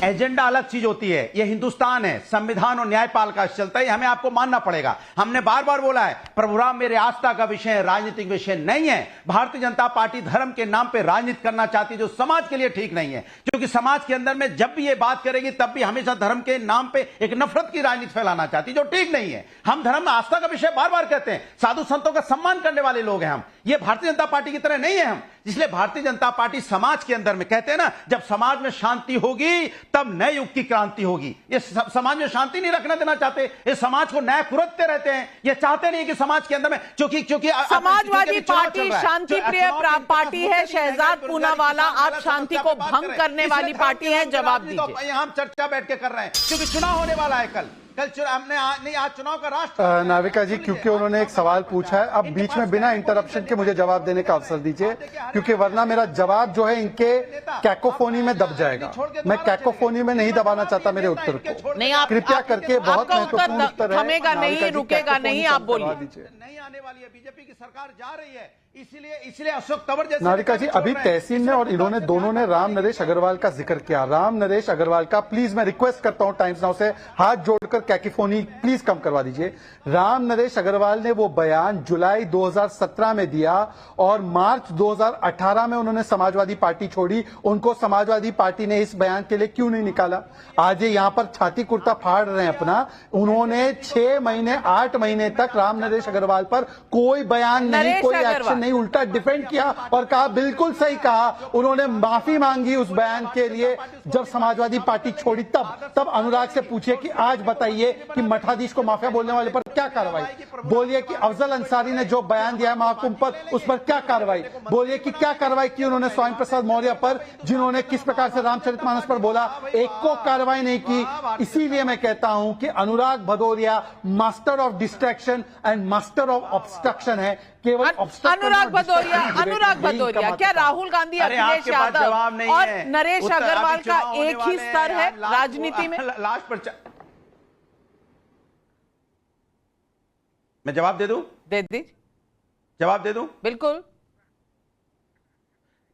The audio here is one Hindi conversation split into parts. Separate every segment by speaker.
Speaker 1: एजेंडा अलग चीज होती है। ये हिंदुस्तान है, संविधान और न्यायपालिका चलता है, हमें आपको मानना पड़ेगा। हमने बार बार बोला है, प्रभुराम मेरे आस्था का विषय है, राजनीतिक विषय नहीं है। भारतीय जनता पार्टी धर्म के नाम पे राजनीति करना चाहती है, जो समाज के लिए ठीक नहीं है, क्योंकि समाज के अंदर में जब भी ये बात करेगी तब भी हमेशा धर्म के नाम पे एक नफरत की राजनीति फैलाना चाहती है, जो ठीक नहीं है। हम धर्म आस्था का विषय बार बार कहते हैं, साधु संतों का सम्मान करने वाले लोग हैं हम। ये भारतीय जनता पार्टी की तरह नहीं है हम। इसलिए भारतीय जनता पार्टी समाज के अंदर में कहते हैं ना, जब समाज में शांति होगी तब नए युग की क्रांति होगी। ये समाज में शांति नहीं रखना देना चाहते, ये समाज को न्याय कुरतते रहते हैं। ये चाहते नहीं कि समाज के अंदर में, क्योंकि
Speaker 2: समाजवादी पार्टी शांति प्रिय पार्टी है। शहजाद पूनावाला, आप शांति को भंग करने वाली पार्टी है, जवाब दीजिए।
Speaker 1: हम चर्चा बैठ के कर रहे हैं क्योंकि चुनाव होने वाला है कल हमने नहीं आज चुनाव का राष्ट्र।
Speaker 3: नाविका जी, क्योंकि उन्होंने एक सवाल पूछा है, अब बीच में बिना इंटरप्शन के मुझे जवाब देने का अवसर दीजिए, क्योंकि वरना मेरा जवाब जो है इनके कैकोफोनी में दब जाएगा। मैं कैकोफोनी में नहीं दबाना चाहता मेरे उत्तर को। कृपया करके बहुत महत्वपूर्ण उत्तर है,
Speaker 2: थमेगा नहीं, रुकेगा नहीं, आप बोलिए।
Speaker 1: नहीं आने वाली है, बीजेपी की सरकार जा रही है, इसलिए अशोक तंवर जैसे।
Speaker 3: नाविका जी, अभी तहसीन ने और इन्होंने दोनों ने राम नरेश अग्रवाल का जिक्र किया। राम नरेश अग्रवाल का प्लीज मैं रिक्वेस्ट करता हूं टाइम्स नाउ से हाथ जोड़कर कैकोफोनी प्लीज कम करवा दीजिए। राम नरेश अग्रवाल ने वो बयान जुलाई 2017 में दिया और मार्च 2018 में उन्होंने समाजवादी पार्टी छोड़ी। उनको समाजवादी पार्टी ने इस बयान के लिए क्यों नहीं निकाला? आज ये यहां पर छाती कुर्ता फाड़ रहे हैं अपना। उन्होंने 6 महीने 8 महीने तक राम नरेश अग्रवाल पर कोई बयान नहीं, कोई एक्शन नहीं, उल्टा डिफेंड किया और कहा बिल्कुल सही कहा। उन्होंने माफी मांगी उस बयान के लिए जब समाजवादी पार्टी छोड़ी। तब अनुराग से पूछिए कि आज बताइए कि मठाधीश को माफिया बोलने वाले पर क्या कार्रवाई? बोलिए कि अफजल अंसारी ने जो बयान दिया है महाकुंभ पर, उस पर क्या कार्रवाई? बोलिए कि क्या कार्रवाई की उन्होंने स्वामी प्रसाद मौर्य पर, जिन्होंने किस प्रकार से रामचरितमानस पर बोला? एक को कार्रवाई नहीं की। इसीलिए मैं कहता हूं कि Anurag Bhadauria master of distraction and master of obstruction है। केवल
Speaker 2: अनुराग भदौरिया क्या राहुल गांधी, अखिलेश यादव और नरेश अग्रवाल का एक ही स्तर है राजनीति में?
Speaker 1: लास्ट पर मैं जवाब दे दूं? जवाब दे दूं?
Speaker 2: बिल्कुल।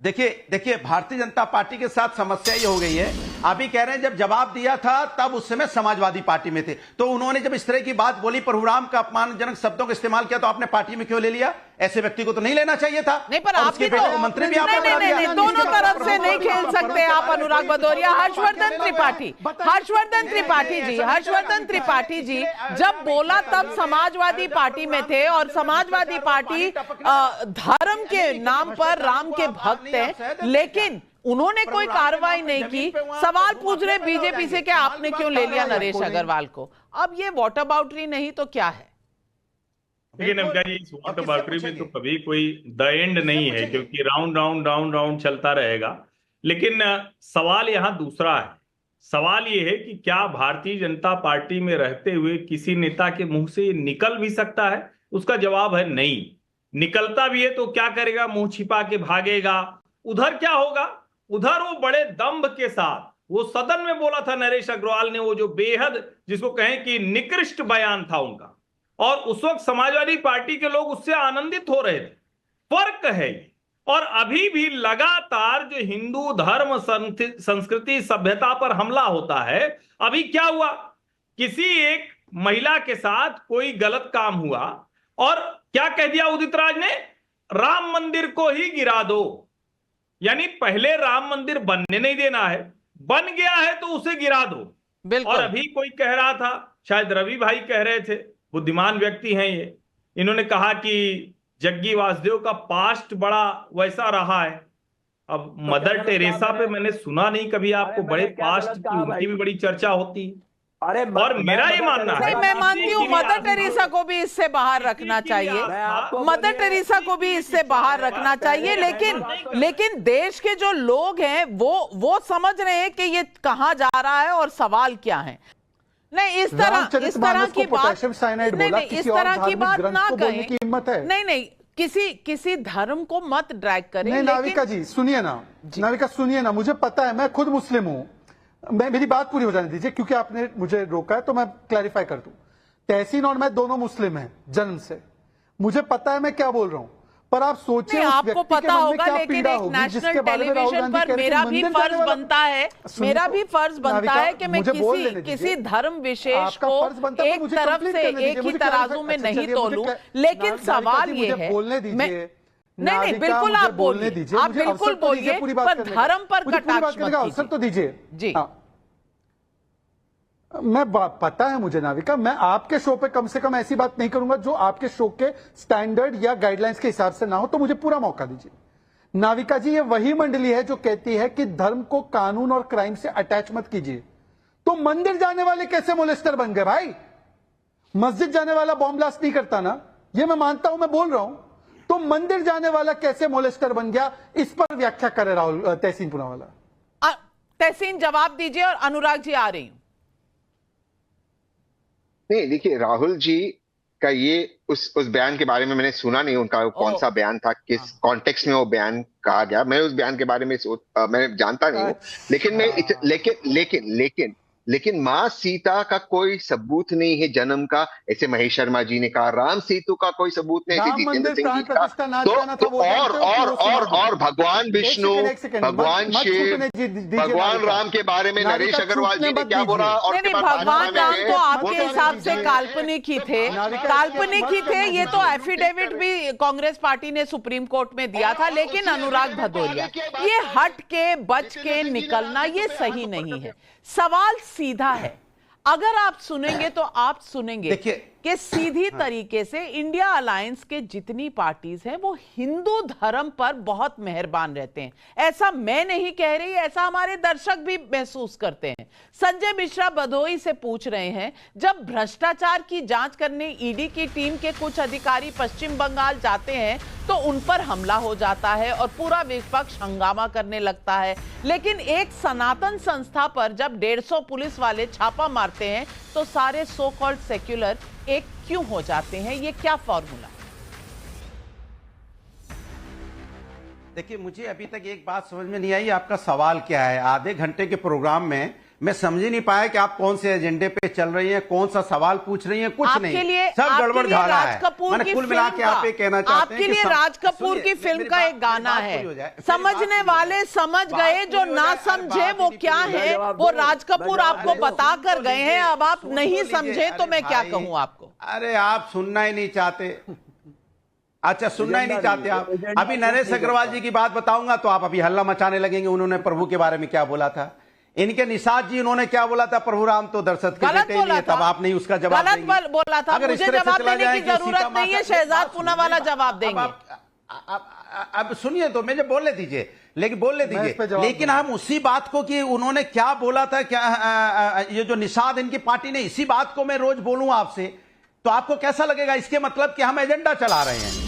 Speaker 1: देखिए भारतीय जनता पार्टी के साथ समस्या ये हो गई है, अभी कह रहे हैं जब जवाब दिया था तब उस समय समाजवादी पार्टी में थे, तो उन्होंने जब इस तरह की बात बोली, प्रभुराम का अपमानजनक शब्दों का इस्तेमाल किया, तो आपने पार्टी में क्यों ले लिया? ऐसे व्यक्ति को तो नहीं लेना चाहिए था।
Speaker 2: नहीं, पर आप भी तो
Speaker 1: मंत्री भी
Speaker 2: नहीं, दोनों तरफ से नहीं खेल सकते आप अनुराग भदौरिया। हर्षवर्धन त्रिपाठी जी जब बोला तब समाजवादी पार्टी में थे और समाजवादी पार्टी धर्म के नाम पर राम के भक्त हैं, लेकिन उन्होंने कोई कार्रवाई नहीं की। सवाल पूछ रहे बीजेपी से कि आपने क्यों ले लिया नरेश अग्रवाल को? अब ये वॉट अबाउटरी नहीं तो क्या है?
Speaker 4: लेकिन अब क्या इस वॉट अबाउटरी में तो कभी कोई द एंड नहीं है, क्योंकि राउंड चलता रहेगा। लेकिन सवाल यहाँ दूसरा है। सवाल ये है कि क्या भारतीय जनता पार्टी में रहते हुए किसी नेता के मुंह से ये निकल भी सकता है? उसका जवाब है नहीं। निकलता भी है तो क्या करेगा? मुंह छिपा के भागेगा। उधर क्या होगा? उधर वो बड़े दंभ के साथ वो सदन में बोला था नरेश अग्रवाल ने, वो जो बेहद जिसको कहें कि निकृष्ट बयान था उनका, और उस वक्त समाजवादी पार्टी के लोग उससे आनंदित हो रहे थे। फर्क है ये। और अभी भी लगातार जो हिंदू धर्म संस्कृति सभ्यता पर हमला होता है, अभी क्या हुआ? किसी एक महिला के साथ कोई गलत काम हुआ और क्या कह दिया उदित राज ने? राम मंदिर को ही गिरा दो। यानी पहले राम मंदिर बनने नहीं देना है, बन गया है तो उसे गिरा दो। और अभी कोई कह रहा था, शायद रवि भाई कह रहे थे, बुद्धिमान व्यक्ति हैं ये, इन्होंने कहा कि जग्गी वासुदेव का पास्ट बड़ा वैसा रहा है। अब मदर टेरेसा पे मैंने सुना नहीं कभी आपको बड़े पास्ट की, उनकी भी बड़ी चर्चा होती है। और मेरा ये मानना है,
Speaker 2: मैं मानती हूँ मदर टेरेसा को भी इससे बाहर रखना चाहिए, मदर टेरेसा को भी इससे बाहर रखना चाहिए। लेकिन देश के जो लोग हैं वो समझ रहे हैं कि ये कहाँ जा रहा है और सवाल क्या है। नहीं, इस तरह की बात ना कहें। नहीं, किसी धर्म को मत ड्रैग करें।
Speaker 3: नहीं, नाविका जी सुनिए ना, मुझे पता है, मैं खुद मुस्लिम हूँ। मेरी बात पूरी हो जाने दीजिए, क्योंकि आपने मुझे रोका है तो मैं क्लैरिफाई कर दूं। तहसीन और मैं दोनों मुस्लिम हैं जन्म से। मुझे पता है मैं क्या बोल रहा हूं। पर आप सोचिए
Speaker 2: नहीं,
Speaker 3: उस
Speaker 2: आपको
Speaker 3: व्यक्ति के
Speaker 2: पता
Speaker 3: मन में
Speaker 2: होगा,
Speaker 3: क्या
Speaker 2: लेकिन
Speaker 3: पीड़ा
Speaker 2: एक
Speaker 3: होगी,
Speaker 2: नेशनल
Speaker 3: जिसके बारे में राहुल
Speaker 2: टेलीविजन
Speaker 3: गांधी
Speaker 2: पर
Speaker 3: कह रहे थे,
Speaker 2: मेरा भी
Speaker 3: मंदिर
Speaker 2: फर्ज
Speaker 3: जाने वाला-
Speaker 2: बनता है, मेरा भी फर्ज बनता
Speaker 3: नाविका,
Speaker 2: है कि मैं
Speaker 3: मुझे बोल लेने
Speaker 2: किसी
Speaker 3: दीजिए।
Speaker 2: धर्म विशेष
Speaker 3: आपका
Speaker 2: को
Speaker 3: फर्ज बनता है,
Speaker 2: एक
Speaker 3: मुझे
Speaker 2: तरफ
Speaker 3: कंप्लीट
Speaker 2: से
Speaker 3: करने दीजिए,
Speaker 2: एक ही
Speaker 3: मुझे
Speaker 2: तराजू
Speaker 3: clarify-
Speaker 2: में
Speaker 3: अच्छा,
Speaker 2: नहीं
Speaker 3: चलिए,
Speaker 2: तोलूं,
Speaker 3: मुझे
Speaker 2: लेकिन
Speaker 3: नाविका
Speaker 2: सवाल
Speaker 3: जी,
Speaker 2: ये
Speaker 3: मुझे
Speaker 2: है,
Speaker 3: बोलने
Speaker 2: मैं
Speaker 3: दीजिए।
Speaker 2: नहीं
Speaker 3: नाविका,
Speaker 2: बिल्कुल
Speaker 3: मुझे
Speaker 2: आप
Speaker 3: बोलने
Speaker 2: बोलिए,
Speaker 3: दीजिए,
Speaker 2: आप
Speaker 3: मुझे
Speaker 2: बिल्कुल
Speaker 3: अवसर तो दीजिए
Speaker 2: बोलिए,
Speaker 3: पूरी बात
Speaker 2: पर
Speaker 3: करने का।
Speaker 2: धर्म पर
Speaker 3: मुझे पूरी बात
Speaker 2: कटाक्ष
Speaker 3: करने का
Speaker 2: मत
Speaker 3: अवसर तो
Speaker 2: कीजिए।
Speaker 3: दीजिए
Speaker 2: जी।
Speaker 3: हाँ। पता है मुझे नाविका, मैं आपके शो पे कम से कम ऐसी बात नहीं करूंगा जो आपके शो के स्टैंडर्ड या गाइडलाइंस के हिसाब से ना हो, तो मुझे पूरा मौका दीजिए। नाविका जी, ये वही मंडली है जो कहती है कि धर्म को कानून और क्राइम से अटैच मत कीजिए, तो मंदिर जाने वाले कैसे मोलेस्टर बन गए भाई? मस्जिद जाने वाला बॉम्ब ब्लास्ट नहीं करता ना, ये मैं मानता हूं, मैं बोल रहा हूं, तो मंदिर जाने वाला कैसे मोलेस्टर बन गया? इस पर व्याख्या करे राहुल तहसीन पूनावाला।
Speaker 2: तहसीन जवाब दीजिए, और अनुराग जी आ रही हूं।
Speaker 5: नहीं, देखिए, राहुल जी का ये उस बयान के बारे में मैंने सुना नहीं, उनका कौन सा बयान था, किस कॉन्टेक्स्ट में वो बयान कहा गया, मैं उस बयान के बारे में मैं जानता नहीं हूँ। लेकिन माँ सीता का कोई सबूत नहीं है जन्म का, ऐसे महेश शर्मा जी ने कहा। राम सेतु का कोई सबूत नहीं, ऐसे जितेंद्र सिंह जी का। और भगवान विष्णु, भगवान शिव, भगवान राम के बारे में नरेश अग्रवाल जी ने क्या बोला? और
Speaker 2: नहीं, भगवान राम तो आपके हिसाब से काल्पनिक ही थे, काल्पनिक ही थे। ये तो एफिडेविट भी कांग्रेस पार्टी ने सुप्रीम कोर्ट में दिया था। लेकिन अनुराग भदौरिया, ये हट के बच के निकलना ये सही नहीं है। सवाल सीधा है, अगर आप सुनेंगे तो आप सुनेंगे कि सीधी तरीके से इंडिया अलायंस के जितनी पार्टीज हैं वो हिंदू धर्म पर बहुत मेहरबान रहते हैं। ऐसा मैं नहीं कह रही, ऐसा हमारे दर्शक भी महसूस करते हैं। संजय मिश्रा भदोई से पूछ रहे हैं, जब भ्रष्टाचार की जांच करने ईडी की टीम के कुछ अधिकारी पश्चिम बंगाल जाते हैं तो उन पर हमला हो जाता है और पूरा विपक्ष हंगामा करने लगता है, लेकिन एक सनातन संस्था पर जब 150 पुलिस वाले छापा मारते हैं तो सारे सो कॉल्ड सेक्युलर एक क्यों हो जाते हैं? ये क्या फॉर्मूला?
Speaker 1: देखिए, मुझे अभी तक एक बात समझ में नहीं आई, आपका सवाल क्या है? आधे घंटे के प्रोग्राम में मैं समझ ही नहीं पाया कि आप कौन से एजेंडे पे चल रही हैं, कौन सा सवाल पूछ रही हैं। कुछ नहीं, सब गड़बड़ झाला है। मैंने कुल मिला के आप ये कहना चाहते हैं
Speaker 2: आपके लिए राज कपूर की फिल्म का एक गाना है, समझने वाले समझ गए, जो ना समझे वो क्या है, वो राज कपूर आपको बता कर गए हैं। अब आप नहीं समझे तो मैं क्या कहूं आपको?
Speaker 1: अरे आप सुनना ही नहीं चाहते। अच्छा, सुनना ही नहीं चाहते आप। अभी नरेश अग्रवाल जी की बात बताऊंगा तो आप अभी हल्ला मचाने लगेंगे। उन्होंने प्रभु के बारे में क्या बोला था, इनके निषाद जी उन्होंने क्या बोला था, प्रभु राम तो दरसत के बेटे ही है, तब आप नहीं उसका जवाब देंगे।
Speaker 2: गलत बोला था, मुझे जवाब देने की जरूरत नहीं है, शहजाद पूनावाला जवाब देंगे।
Speaker 1: अब सुनिए तो, मुझे बोलने दीजिए, लेकिन बोलने दीजिए। लेकिन हम उसी बात को कि उन्होंने क्या बोला था, क्या ये जो निषाद इनकी पार्टी ने, इसी बात को मैं रोज बोलूं आपसे तो आपको कैसा लगेगा? इसके मतलब कि हम एजेंडा चला रहे हैं।